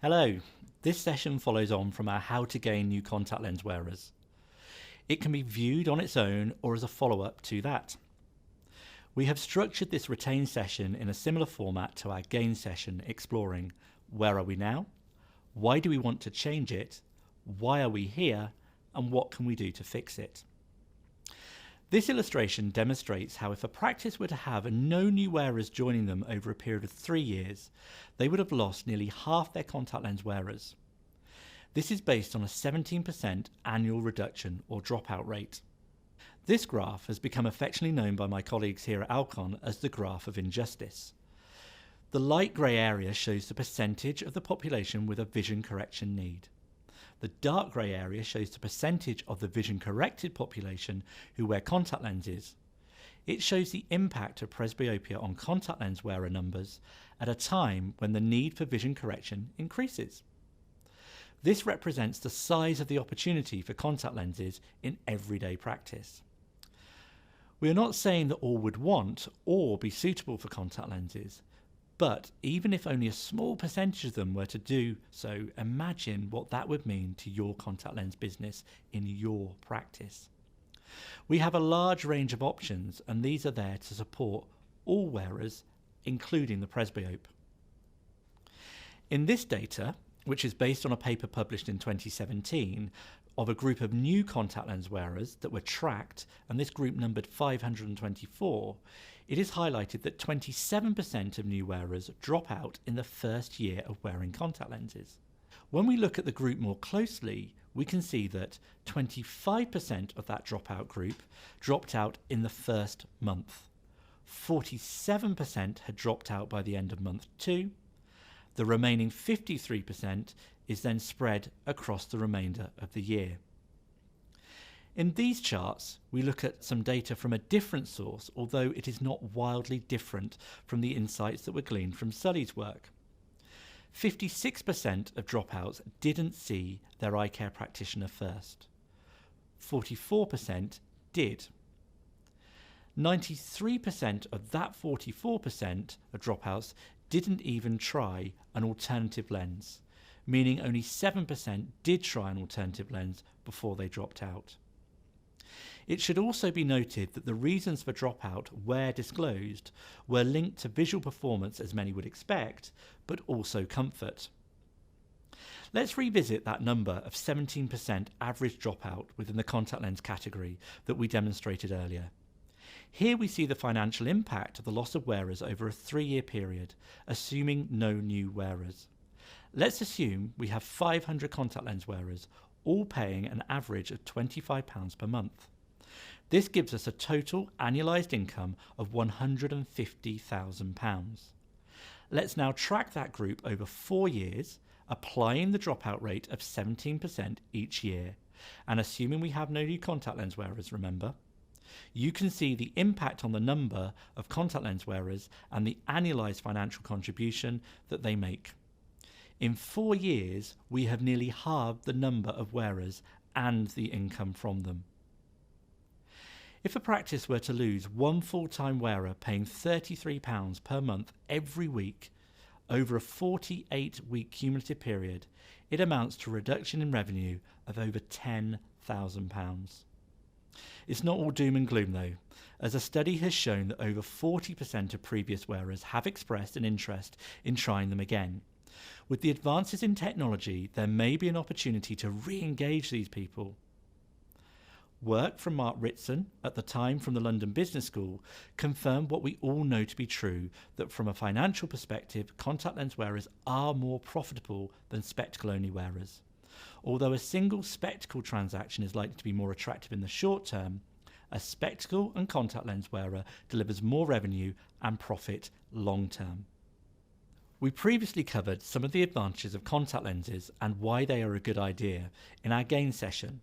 Hello, this session follows on from our How to Gain New Contact Lens Wearers. It can be viewed on its own or as a follow-up to that. We have structured this retained session in a similar format to our Gain session, exploring where are we now, why do we want to change it, why are we here, and what can we do to fix it. This illustration demonstrates how if a practice were to have no new wearers joining them over a period of 3 years, they would have lost nearly half their contact lens wearers. This is based on a 17% annual reduction or dropout rate. This graph has become affectionately known by my colleagues here at Alcon as the graph of injustice. The light grey area shows the percentage of the population with a vision correction need. The dark grey area shows the percentage of the vision-corrected population who wear contact lenses. It shows the impact of presbyopia on contact lens wearer numbers at a time when the need for vision correction increases. This represents the size of the opportunity for contact lenses in everyday practice. We are not saying that all would want or be suitable for contact lenses, but even if only a small percentage of them were to do so, imagine what that would mean to your contact lens business in your practice. We have a large range of options, and these are there to support all wearers, including the presbyope. In this data, which is based on a paper published in 2017 of a group of new contact lens wearers that were tracked, and this group numbered 524, it is highlighted that 27% of new wearers drop out in the first year of wearing contact lenses. When we look at the group more closely, we can see that 25% of that dropout group dropped out in the first month. 47% had dropped out by the end of month 2. The remaining 53% is then spread across the remainder of the year. In these charts, we look at some data from a different source, although it is not wildly different from the insights that were gleaned from Sully's work. 56% of dropouts didn't see their eye care practitioner first. 44% did. 93% of that 44% of dropouts didn't even try an alternative lens, meaning only 7% did try an alternative lens before they dropped out. It should also be noted that the reasons for dropout, where disclosed, were linked to visual performance, as many would expect, but also comfort. Let's revisit that number of 17% average dropout within the contact lens category that we demonstrated earlier. Here we see the financial impact of the loss of wearers over a 3-year period, assuming no new wearers. Let's assume we have 500 contact lens wearers, all paying an average of £25 per month. This gives us a total annualised income of £150,000. Let's now track that group over 4 years, applying the dropout rate of 17% each year, and assuming we have no new contact lens wearers, remember. You can see the impact on the number of contact lens wearers and the annualised financial contribution that they make. In 4 years, we have nearly halved the number of wearers and the income from them. If a practice were to lose one full-time wearer paying £33 per month every week over a 48-week cumulative period, it amounts to a reduction in revenue of over £10,000. It's not all doom and gloom though, as a study has shown that over 40% of previous wearers have expressed an interest in trying them again. With the advances in technology, there may be an opportunity to re-engage these people. Work from Mark Ritson, at the time from the London Business School, confirmed what we all know to be true, that from a financial perspective, contact lens wearers are more profitable than spectacle-only wearers. Although a single spectacle transaction is likely to be more attractive in the short term, a spectacle and contact lens wearer delivers more revenue and profit long term. We previously covered some of the advantages of contact lenses and why they are a good idea in our Gain session.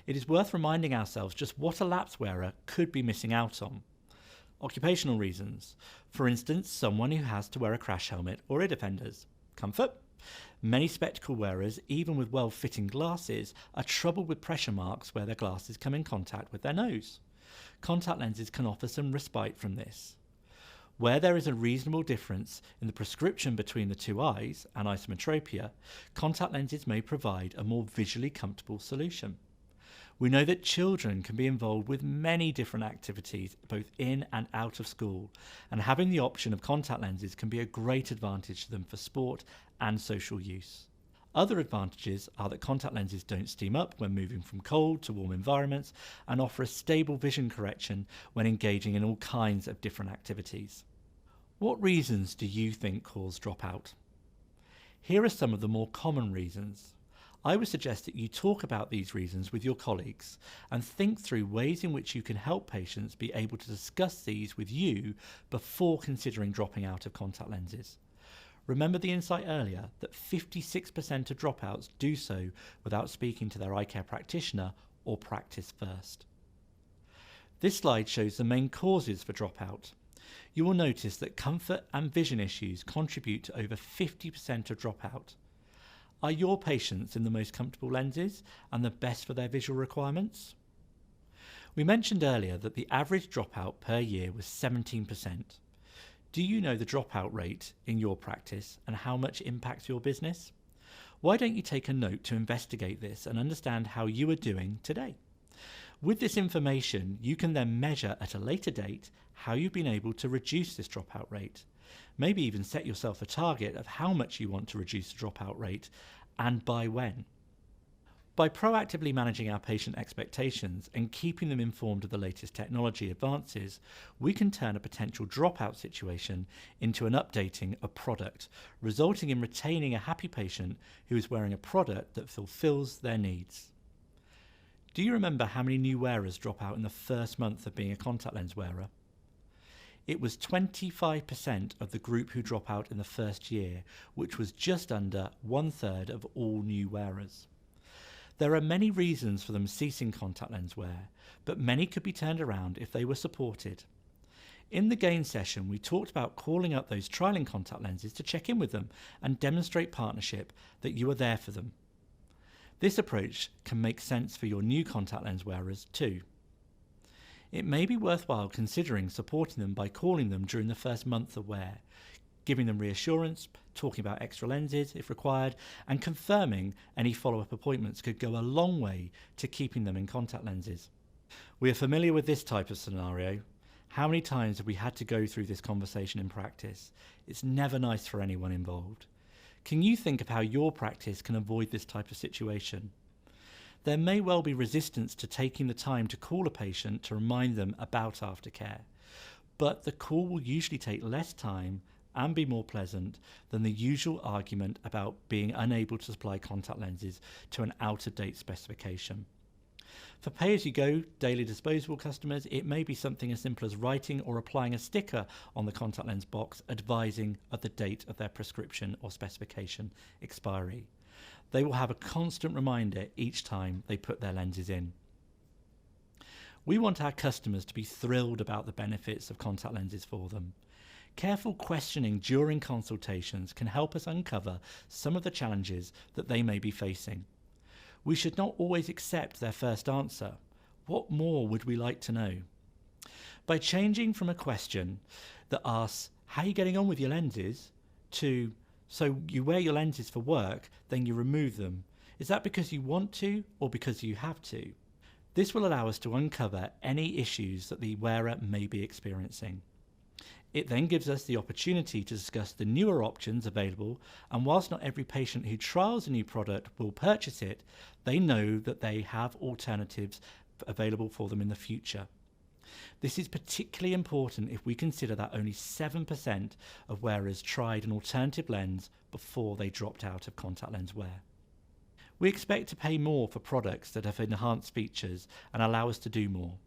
It is worth reminding ourselves just what a lapsed wearer could be missing out on. Occupational reasons. For instance, someone who has to wear a crash helmet or ear defenders. Comfort. Many spectacle wearers, even with well-fitting glasses, are troubled with pressure marks where their glasses come in contact with their nose. Contact lenses can offer some respite from this. Where there is a reasonable difference in the prescription between the two eyes, anisometropia, contact lenses may provide a more visually comfortable solution. We know that children can be involved with many different activities, both in and out of school, and having the option of contact lenses can be a great advantage to them for sport and social use. Other advantages are that contact lenses don't steam up when moving from cold to warm environments and offer a stable vision correction when engaging in all kinds of different activities. What reasons do you think cause dropout? Here are some of the more common reasons. I would suggest that you talk about these reasons with your colleagues and think through ways in which you can help patients be able to discuss these with you before considering dropping out of contact lenses. Remember the insight earlier that 56% of dropouts do so without speaking to their eye care practitioner or practice first. This slide shows the main causes for dropout. You will notice that comfort and vision issues contribute to over 50% of dropout. Are your patients in the most comfortable lenses and the best for their visual requirements? We mentioned earlier that the average dropout per year was 17%. Do you know the dropout rate in your practice and how much it impacts your business? Why don't you take a note to investigate this and understand how you are doing today? With this information, you can then measure at a later date how you've been able to reduce this dropout rate. Maybe even set yourself a target of how much you want to reduce the dropout rate and by when. By proactively managing our patient expectations and keeping them informed of the latest technology advances, we can turn a potential dropout situation into an updating a product, resulting in retaining a happy patient who is wearing a product that fulfills their needs. Do you remember how many new wearers drop out in the first month of being a contact lens wearer? It was 25% of the group who drop out in the first year, which was just under 1/3 of all new wearers. There are many reasons for them ceasing contact lens wear, but many could be turned around if they were supported. In the GAIN session, we talked about calling up those trialling contact lenses to check in with them and demonstrate partnership that you are there for them. This approach can make sense for your new contact lens wearers too. It may be worthwhile considering supporting them by calling them during the first month of wear, giving them reassurance, talking about extra lenses if required, and confirming any follow-up appointments could go a long way to keeping them in contact lenses. We are familiar with this type of scenario. How many times have we had to go through this conversation in practice? It's never nice for anyone involved. Can you think of how your practice can avoid this type of situation? There may well be resistance to taking the time to call a patient to remind them about aftercare, but the call will usually take less time and be more pleasant than the usual argument about being unable to supply contact lenses to an out-of-date specification. For pay-as-you-go daily disposable customers, it may be something as simple as writing or applying a sticker on the contact lens box advising of the date of their prescription or specification expiry. They will have a constant reminder each time they put their lenses in. We want our customers to be thrilled about the benefits of contact lenses for them. Careful questioning during consultations can help us uncover some of the challenges that they may be facing. We should not always accept their first answer. What more would we like to know? By changing from a question that asks, how are you getting on with your lenses, to, so you wear your lenses for work, then you remove them. Is that because you want to or because you have to? This will allow us to uncover any issues that the wearer may be experiencing. It then gives us the opportunity to discuss the newer options available, and whilst not every patient who trials a new product will purchase it, they know that they have alternatives available for them in the future. This is particularly important if we consider that only 7% of wearers tried an alternative lens before they dropped out of contact lens wear. We expect to pay more for products that have enhanced features and allow us to do more.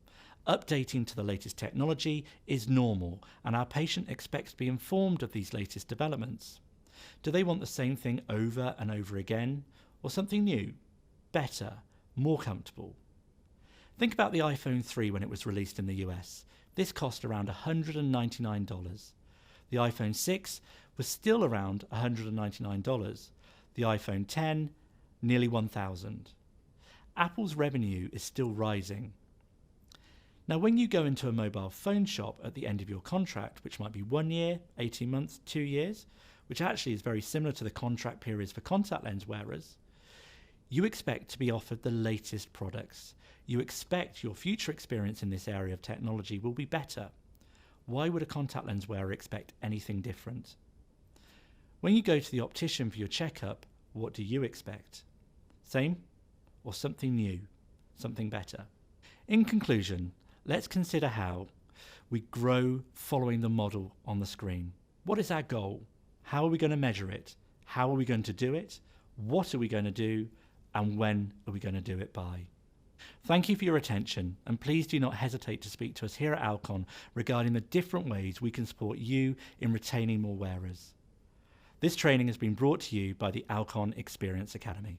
Updating to the latest technology is normal, and our patient expects to be informed of these latest developments. Do they want the same thing over and over again, or something new, better, more comfortable? Think about the iPhone 3 when it was released in the US. This cost around $199. The iPhone 6 was still around $199. The iPhone 10, nearly $1,000. Apple's revenue is still rising. Now, when you go into a mobile phone shop at the end of your contract, which might be 1 year, 18 months, 2 years, which actually is very similar to the contract periods for contact lens wearers, you expect to be offered the latest products. You expect your future experience in this area of technology will be better. Why would a contact lens wearer expect anything different? When you go to the optician for your checkup, what do you expect? Same or something new, something better? In conclusion, let's consider how we grow following the model on the screen. What is our goal? How are we going to measure it? How are we going to do it? What are we going to do? And when are we going to do it by? Thank you for your attention, and please do not hesitate to speak to us here at Alcon regarding the different ways we can support you in retaining more wearers. This training has been brought to you by the Alcon Experience Academy.